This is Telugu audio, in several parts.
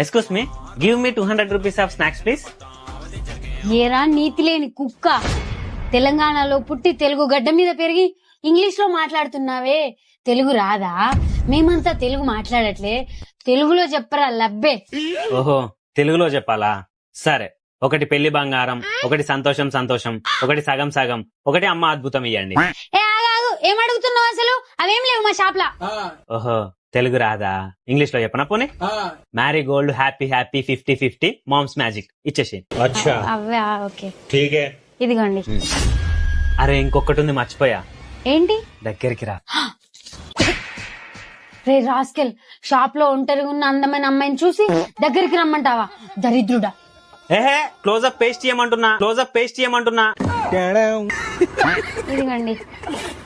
Excuse me, give me 200 rupees of snacks please. ఏరా నీతి లేని కుక్క, తెలంగాణలో పుట్టి తెలుగు గడ్డ మీద పెరిగి ఇంగ్లీష్ లో మాట్లాడుతున్నావే, తెలుగు రాదా? మేమంతా తెలుగు మాట్లాడట్లే, తెలుగులో చెప్పరా లబ్బే. ఓహో, తెలుగులో చెప్పాలా? సరే, ఒకటి పెళ్లి బంగారం, ఒకటి సంతోషం సంతోషం, ఒకటి సగం సగం, ఒకటి అమ్మ అద్భుతం ఇయ్యండి. ఏ ఆగాగు, ఏం అడుగుతున్నావు అసలు? అవేం లేవు మా షాప్ లా. ఓహో, తెలుగు రాదా? ఇంగ్లీష్ లో చెప్పనా పోనీ? Marigold happy happy 50-50 mom's magic ఇచ్చేసి. అవే ఓకే, ఇదిగోండి. అరే ఇంకొకటి ఉంది, మర్చిపోయా. ఏంటి? దగ్గరికి రా. రే రాస్కెల్, షాప్ లో ఒంటరిగా ఉన్న అందమైన అమ్మాయిని చూసి దగ్గరికి రమ్మంటావా దరిద్రుడా? ఏహే, క్లోజ్అప్ పేస్ట్ చేయమంటున్నా, క్లోజ్అప్ పేస్ట్ చేయమంటున్నా. ఇదిగోండి,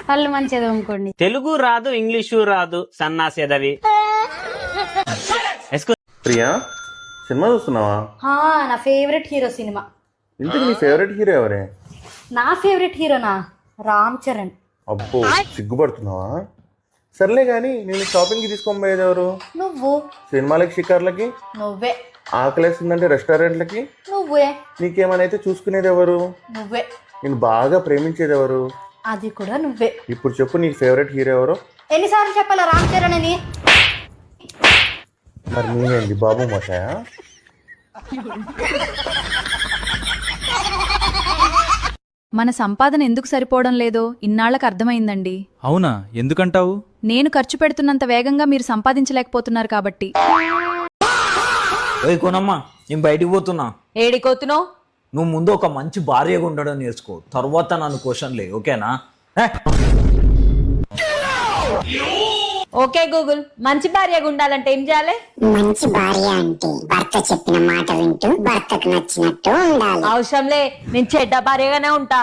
పళ్ళు మంచిది అనుకోండి. తెలుగు రాదు, ఇంగ్లీషు రాదు, సన్నాసేదవి. ప్రియా, సినిమా చూస్తున్నావా? నా ఫేవరెట్ హీరో సినిమా. ఇంతకు నీ ఫేవరెట్ హీరో ఎవరే? నా ఫేవరెట్ హీరోనా రామ్ చరణ్. అబ్బో, సిగ్గుపడుతున్నావా? సర్లే గాని, నేను షాపింగ్ కి తీసుకొని పోయేది ఎవరు? నువ్వు. సినిమాలకి, షికార్లకి? నువ్వే. ఆకలేసిందంటే రెస్టారెంట్లకి? నువ్వే. నీకేమైనా చూసుకునేది ఎవరు? నువ్వే. నేను బాగా ప్రేమించేది ఎవరు? అది కూడా నువ్వే. ఇప్పుడు చెప్పు, నీ ఫేవరెట్ హీరో ఎవరు? ఎన్నిసార్లు చెప్పాలా రామ్ చరణ్ అని? మరి నేనేంది, బాబు మోషాయా? మన సంపాదన ఎందుకు సరిపోవడం లేదో ఇన్నాళ్లకు అర్థమైందండి. అవునా, ఎందుకంటావు? నేను ఖర్చు పెడుతున్నంత వేగంగా మీరు సంపాదించలేకపోతున్నారు కాబట్టి. ఓయ్ కోనమ్మా, నేను బయటికి పోతున్నా. ఏడికోతున్నావు? నువ్వు ముందు ఒక మంచి భార్యగా ఉండడం నేర్చుకో, తర్వాత నన్ను క్వశ్చన్లే, ఓకేనా? ఓకే గూగుల్, మంచి భార్యగా ఉండాలంటే ఏం చేయాలి? మంచి భార్య అంటే భర్త చెప్పిన మాట వింటూ భర్తకు నచ్చినట్టు ఉండాలి. అవసరంలే, నేను చెడ్డ భార్యగానే ఉంటా.